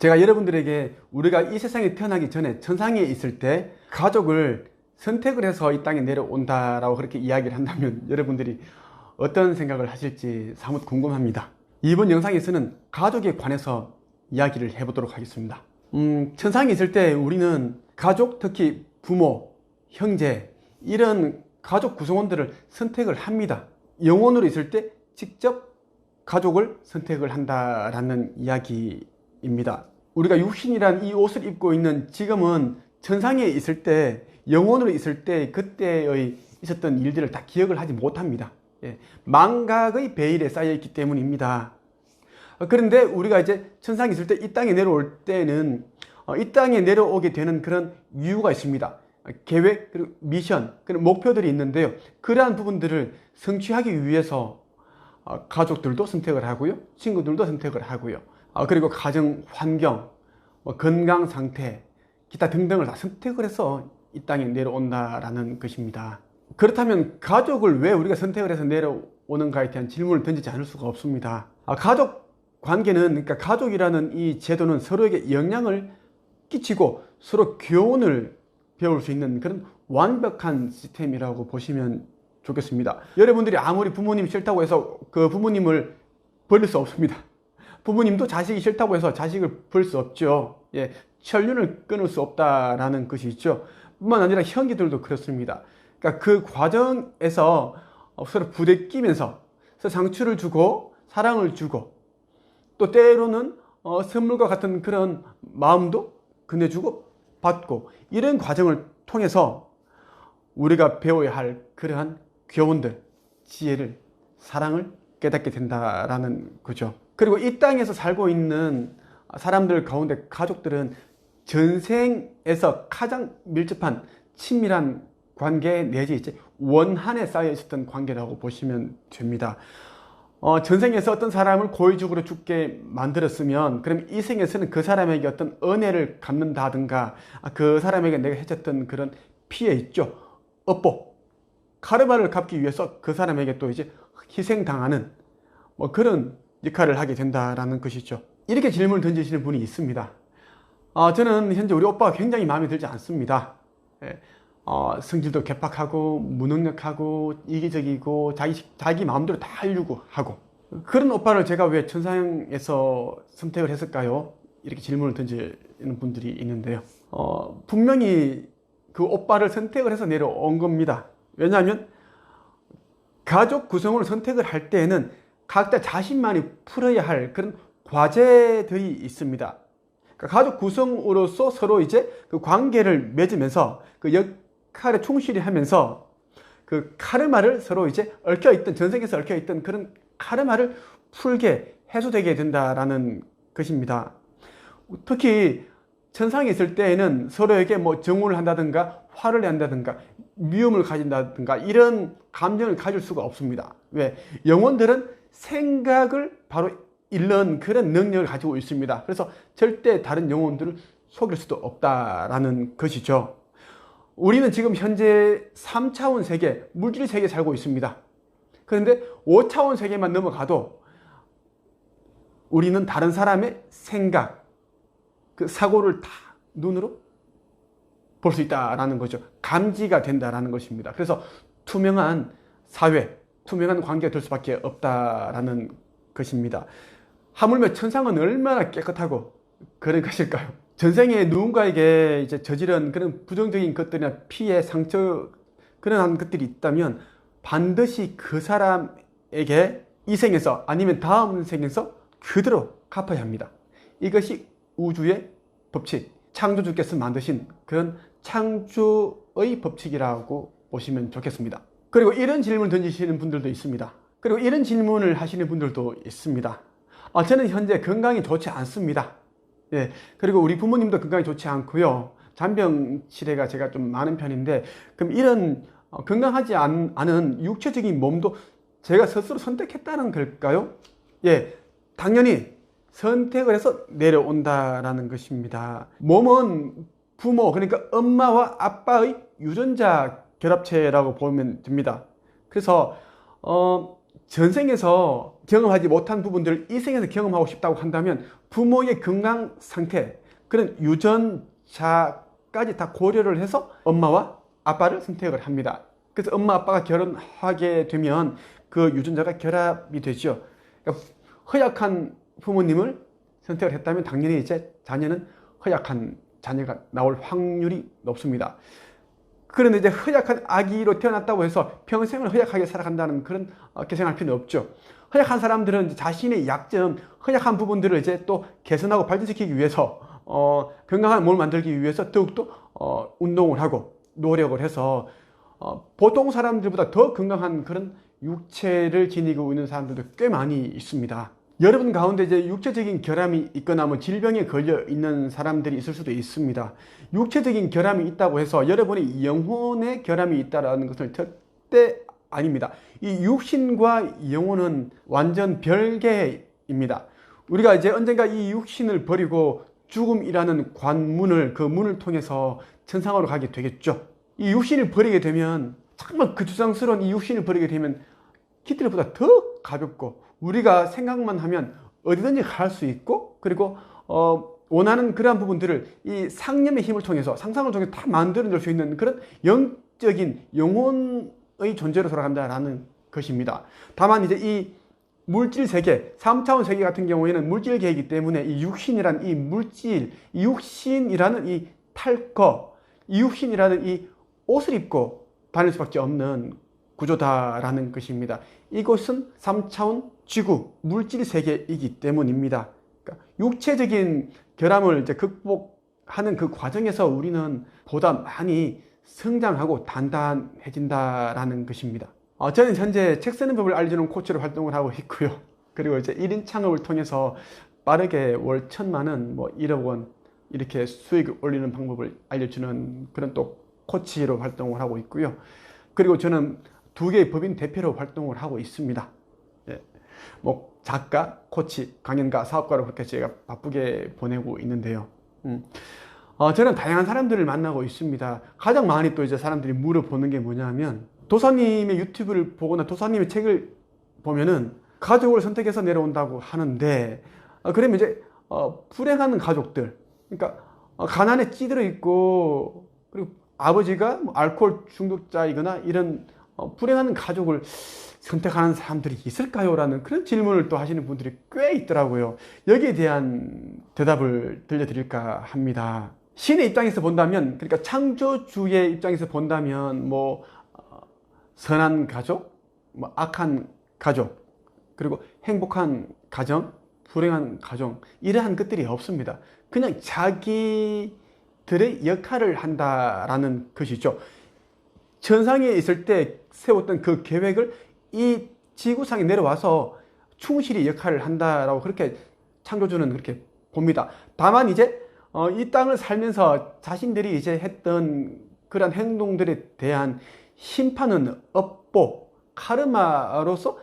제가 여러분들에게 우리가 이 세상에 태어나기 전에 천상에 있을 때 가족을 선택을 해서 이 땅에 내려온다라고 그렇게 이야기를 한다면 여러분들이 어떤 생각을 하실지 사뭇 궁금합니다. 이번 영상에서는 가족에 관해서 이야기를 해보도록 하겠습니다. 천상에 있을 때 우리는 가족, 특히 부모, 형제 이런 가족 구성원들을 선택을 합니다. 영혼으로 있을 때 직접 가족을 선택을 한다라는 이야기입니다. 우리가 육신이란 이 옷을 입고 있는 지금은 천상에 있을 때, 영혼으로 있을 때 그때의 있었던 일들을 다 기억을 하지 못합니다. 망각의 베일에 쌓여 있기 때문입니다. 그런데 우리가 이제 천상에 있을 때 이 땅에 내려올 때는 이 땅에 내려오게 되는 그런 이유가 있습니다. 계획, 그리고 미션, 그런 목표들이 있는데요. 그러한 부분들을 성취하기 위해서 가족들도 선택을 하고요. 친구들도 선택을 하고요. 그리고 가정 환경, 건강 상태, 기타 등등을 다 선택을 해서 이 땅에 내려온다라는 것입니다. 그렇다면 가족을 왜 우리가 선택을 해서 내려오는가에 대한 질문을 던지지 않을 수가 없습니다. 가족 관계는, 그러니까 가족이라는 이 제도는 서로에게 영향을 끼치고 서로 교훈을 배울 수 있는 그런 완벽한 시스템이라고 보시면 좋겠습니다. 여러분들이 아무리 부모님 싫다고 해서 그 부모님을 버릴 수 없습니다. 부모님도 자식이 싫다고 해서 자식을 버릴 수 없죠. 천륜을 끊을 수 없다라는 것이 있죠. 뿐만 아니라 형제들도 그렇습니다. 그러니까 그 과정에서 서로 부대끼면서 상처를 주고 사랑을 주고 또 때로는 선물과 같은 그런 마음도 건네주고 받고 이런 과정을 통해서 우리가 배워야 할 그러한 교훈들, 지혜를, 사랑을 깨닫게 된다라는 거죠. 그리고 이 땅에서 살고 있는 사람들 가운데 가족들은 전생에서 가장 밀접한 친밀한 관계 내지 이제 원한에 쌓여 있었던 관계라고 보시면 됩니다. 전생에서 어떤 사람을 고의적으로 죽게 만들었으면 그럼 이 생에서는 그 사람에게 어떤 은혜를 갚는다든가 그 사람에게 내가 해줬던 그런 피해 있죠. 업보, 카르마를 갚기 위해서 그 사람에게 또 이제 희생당하는 그런 역할을 하게 된다라는 것이죠. 이렇게 질문을 던지시는 분이 있습니다. 저는 현재 우리 오빠가 굉장히 마음에 들지 않습니다. 성질도 괴팍하고 무능력하고 이기적이고 자기 마음대로 다 하려고 하고 그런 오빠를 제가 왜 천상에서 선택을 했을까요? 이렇게 질문을 던지는 분들이 있는데요. 분명히 그 오빠를 선택을 해서 내려온 겁니다. 왜냐하면 가족 구성을 선택을 할 때에는 각자 자신만이 풀어야 할 그런 과제들이 있습니다. 그러니까 가족 구성으로서 서로 이제 그 관계를 맺으면서 그 역할에 충실히 하면서 그 카르마를 서로 이제 얽혀있던, 전생에서 얽혀있던 그런 카르마를 풀게 해소되게 된다라는 것입니다. 특히 천상에 있을 때에는 서로에게 정오를 한다든가 화를 낸다든가 미움을 가진다든가 이런 감정을 가질 수가 없습니다. 왜? 영혼들은 생각을 바로 잃는 그런 능력을 가지고 있습니다. 그래서 절대 다른 영혼들을 속일 수도 없다라는 것이죠. 우리는 지금 현재 3차원 세계, 물질 세계에 살고 있습니다. 그런데 5차원 세계만 넘어가도 우리는 다른 사람의 생각, 그 사고를 다 눈으로 볼 수 있다라는 거죠. 감지가 된다라는 것입니다. 그래서 투명한 사회, 투명한 관계가 될 수밖에 없다라는 것입니다. 하물며 천상은 얼마나 깨끗하고 그런 것일까요? 전생에 누군가에게 이제 저지른 그런 부정적인 것들이나 피해, 상처 그런 것들이 있다면 반드시 그 사람에게 이 생에서 아니면 다음 생에서 그대로 갚아야 합니다. 이것이 우주의 법칙, 창조주께서 만드신 그런 창조의 법칙이라고 보시면 좋겠습니다. 그리고 이런 질문을 던지시는 분들도 있습니다. 그리고 이런 질문을 하시는 분들도 있습니다. 저는 현재 건강이 좋지 않습니다. 그리고 우리 부모님도 건강이 좋지 않고요. 잔병 치레가 제가 좀 많은 편인데 그럼 이런 건강하지 않은 육체적인 몸도 제가 스스로 선택했다는 걸까요? 당연히 선택을 해서 내려온다라는 것입니다. 몸은 부모, 그러니까 엄마와 아빠의 유전자 결합체라고 보면 됩니다. 그래서 전생에서 경험하지 못한 부분들을 이 생에서 경험하고 싶다고 한다면 부모의 건강 상태, 그런 유전자까지 다 고려를 해서 엄마와 아빠를 선택을 합니다. 그래서 엄마 아빠가 결혼하게 되면 그 유전자가 결합이 되죠. 그러니까 허약한 부모님을 선택을 했다면 당연히 이제 자녀는 허약한 자녀가 나올 확률이 높습니다. 그런데 이제 허약한 아기로 태어났다고 해서 평생을 허약하게 살아간다는 그런 계산할 필요는 없죠. 허약한 사람들은 이제 자신의 약점, 허약한 부분들을 이제 또 개선하고 발전시키기 위해서 건강한 몸을 만들기 위해서 더욱더 운동을 하고 노력을 해서 보통 사람들보다 더 건강한 그런 육체를 지니고 있는 사람들도 꽤 많이 있습니다. 여러분 가운데 이제 육체적인 결함이 있거나 뭐 질병에 걸려 있는 사람들이 있을 수도 있습니다. 육체적인 결함이 있다고 해서 여러분의 영혼의 결함이 있다는 것은 절대 아닙니다. 이 육신과 영혼은 완전 별개입니다. 우리가 이제 언젠가 이 육신을 버리고 죽음이라는 관문을, 그 문을 통해서 천상으로 가게 되겠죠. 이 육신을 버리게 되면, 정말 그 주장스러운 이 육신을 버리게 되면 깃들보다 더 가볍고 우리가 생각만 하면 어디든지 갈 수 있고, 그리고 원하는 그러한 부분들을 이 상념의 힘을 통해서, 상상을 통해서 다 만들어낼 수 있는 그런 영적인 영혼의 존재로 돌아간다라는 것입니다. 다만 이제 이 물질 세계, 3차원 세계 같은 경우에는 물질계이기 때문에 이 육신이라는 이 물질, 이 육신이라는 이 탈거, 이 육신이라는 이 옷을 입고 다닐 수밖에 없는 구조다라는 것입니다. 이곳은 3차원 지구, 물질 세계이기 때문입니다. 그러니까 육체적인 결함을 이제 극복하는 그 과정에서 우리는 보다 많이 성장하고 단단해진다라는 것입니다. 저는 현재 책 쓰는 법을 알려주는 코치로 활동을 하고 있고요. 그리고 이제 1인 창업을 통해서 빠르게 월 1,000만 원, 뭐 1억 원 이렇게 수익을 올리는 방법을 알려주는 그런 또 코치로 활동을 하고 있고요. 그리고 저는 2개의 법인 대표로 활동을 하고 있습니다. 예. 뭐 작가, 코치, 강연가, 사업가로 그렇게 제가 바쁘게 보내고 있는데요. 저는 다양한 사람들을 만나고 있습니다. 가장 많이 또 이제 사람들이 물어보는 게 뭐냐면, 도사님의 유튜브를 보거나 도사님의 책을 보면은 가족을 선택해서 내려온다고 하는데, 그러면 이제 불행한 가족들, 그러니까 가난에 찌들어 있고, 그리고 아버지가 뭐 알코올 중독자이거나 이런 불행한 가족을 선택하는 사람들이 있을까요? 라는 그런 질문을 또 하시는 분들이 꽤 있더라고요. 여기에 대한 대답을 들려드릴까 합니다. 신의 입장에서 본다면, 그러니까 창조주의 입장에서 본다면, 뭐 선한 가족, 뭐 악한 가족, 그리고 행복한 가정, 불행한 가정, 이러한 것들이 없습니다. 그냥 자기들의 역할을 한다라는 것이죠. 천상에 있을 때 세웠던 그 계획을 이 지구상에 내려와서 충실히 역할을 한다라고 그렇게 창조주는 그렇게 봅니다. 다만 이제 이 땅을 살면서 자신들이 이제 했던 그런 행동들에 대한 심판은 업보, 카르마로서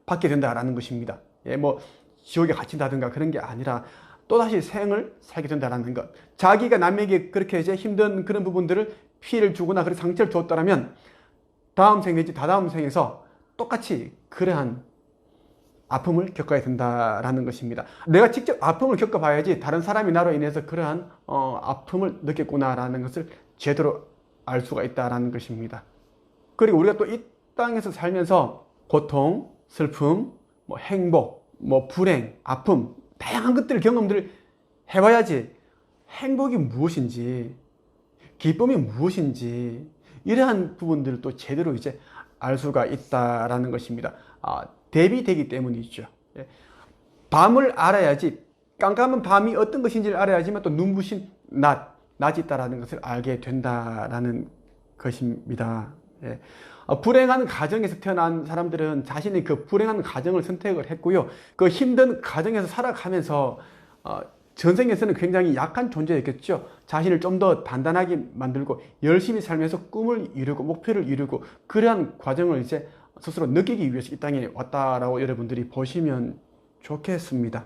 받게 된다라는 것입니다. 예, 뭐 지옥에 갇힌다든가 그런 게 아니라 또다시 생을 살게 된다는 것. 자기가 남에게 그렇게 이제 힘든 그런 부분들을 피해를 주거나 그런 상처를 주었다면 다음 생이지 다다음 생에서 똑같이 그러한 아픔을 겪어야 된다라는 것입니다. 내가 직접 아픔을 겪어봐야지 다른 사람이 나로 인해서 그러한 아픔을 느꼈구나라는 것을 제대로 알 수가 있다라는 것입니다. 그리고 우리가 또 이 땅에서 살면서 고통, 슬픔, 뭐 행복, 뭐 불행, 아픔, 다양한 것들, 경험들을 해봐야지 행복이 무엇인지, 기쁨이 무엇인지, 이러한 부분들을 또 제대로 이제 알 수가 있다라는 것입니다. 대비되기 때문이죠. 밤을 알아야지, 깜깜한 밤이 어떤 것인지를 알아야지만 또 눈부신 낮이 있다라는 것을 알게 된다라는 것입니다. 불행한 가정에서 태어난 사람들은 자신이 그 불행한 가정을 선택을 했고요. 그 힘든 가정에서 살아가면서 전생에서는 굉장히 약한 존재였겠죠. 자신을 좀 더 단단하게 만들고 열심히 살면서 꿈을 이루고 목표를 이루고 그러한 과정을 이제 스스로 느끼기 위해서 이 땅에 왔다라고 여러분들이 보시면 좋겠습니다.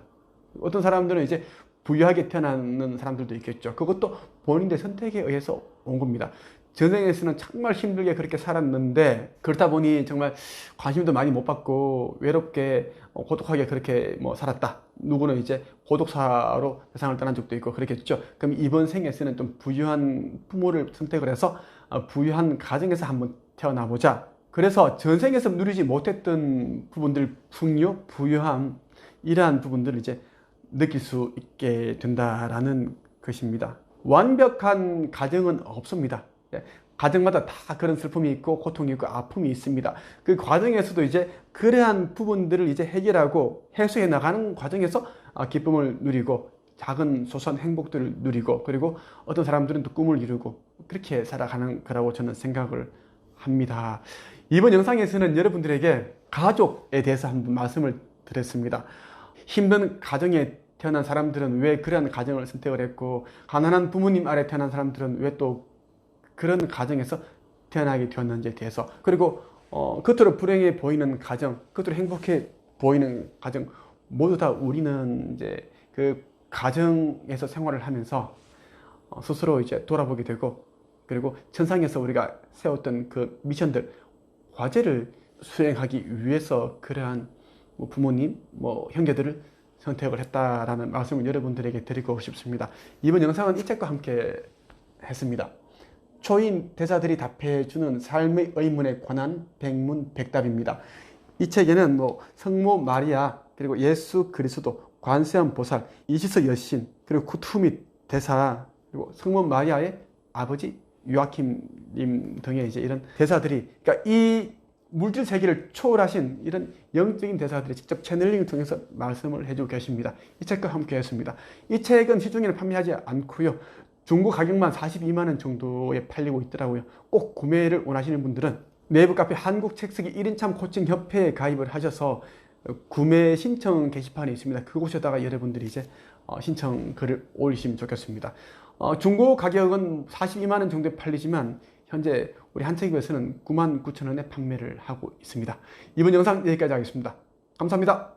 어떤 사람들은 이제 부유하게 태어나는 사람들도 있겠죠. 그것도 본인의 선택에 의해서 온 겁니다. 전생에서는 정말 힘들게 그렇게 살았는데 그렇다 보니 정말 관심도 많이 못 받고 외롭게 고독하게 그렇게 뭐 살았다. 누구는 이제 고독사로 세상을 떠난 적도 있고 그렇겠죠. 그럼 이번 생에서는 좀 부유한 부모를 선택을 해서 부유한 가정에서 한번 태어나 보자. 그래서 전생에서 누리지 못했던 부분들, 풍요, 부유함, 이러한 부분들을 이제 느낄 수 있게 된다라는 것입니다. 완벽한 가정은 없습니다. 가정마다 다 그런 슬픔이 있고 고통이 있고 아픔이 있습니다. 그 과정에서도 이제 그러한 부분들을 이제 해결하고 해소해 나가는 과정에서 기쁨을 누리고 작은 소소한 행복들을 누리고 그리고 어떤 사람들은 또 꿈을 이루고 그렇게 살아가는 거라고 저는 생각을 합니다. 이번 영상에서는 여러분들에게 가족에 대해서 한번 말씀을 드렸습니다. 힘든 가정에 태어난 사람들은 왜 그러한 가정을 선택을 했고 가난한 부모님 아래 태어난 사람들은 왜 또 그런 가정에서 태어나게 되었는지에 대해서 그리고 겉으로 불행해 보이는 가정, 겉으로 행복해 보이는 가정 모두 다 우리는 이제 그 가정에서 생활을 하면서 스스로 이제 돌아보게 되고 그리고 천상에서 우리가 세웠던 그 미션들, 과제를 수행하기 위해서 그러한 부모님, 형제들을 선택을 했다라는 말씀을 여러분들에게 드리고 싶습니다. 이번 영상은 이 책과 함께 했습니다. 초인 대사들이 답해주는 삶의 의문에 관한 백문백답입니다. 이 책에는 성모 마리아, 그리고 예수 그리스도, 관세음 보살, 이시스 여신, 그리고 쿠투미 대사, 그리고 성모 마리아의 아버지 요아킴님 등의 이제 이런 대사들이, 그러니까 이 물질 세계를 초월하신 이런 영적인 대사들이 직접 채널링을 통해서 말씀을 해주고 계십니다. 이 책과 함께 했습니다. 이 책은 시중에는 판매하지 않고요. 중고 가격만 42만 원 정도에 팔리고 있더라고요. 꼭 구매를 원하시는 분들은 네이버 카페 한국책쓰기 1인참 코칭 협회에 가입을 하셔서 구매 신청 게시판이 있습니다. 그곳에다가 여러분들이 이제 신청 글을 올리시면 좋겠습니다. 중고 가격은 42만 원 정도에 팔리지만 현재 우리 한책에서는 99,000원에 판매를 하고 있습니다. 이번 영상 여기까지 하겠습니다. 감사합니다.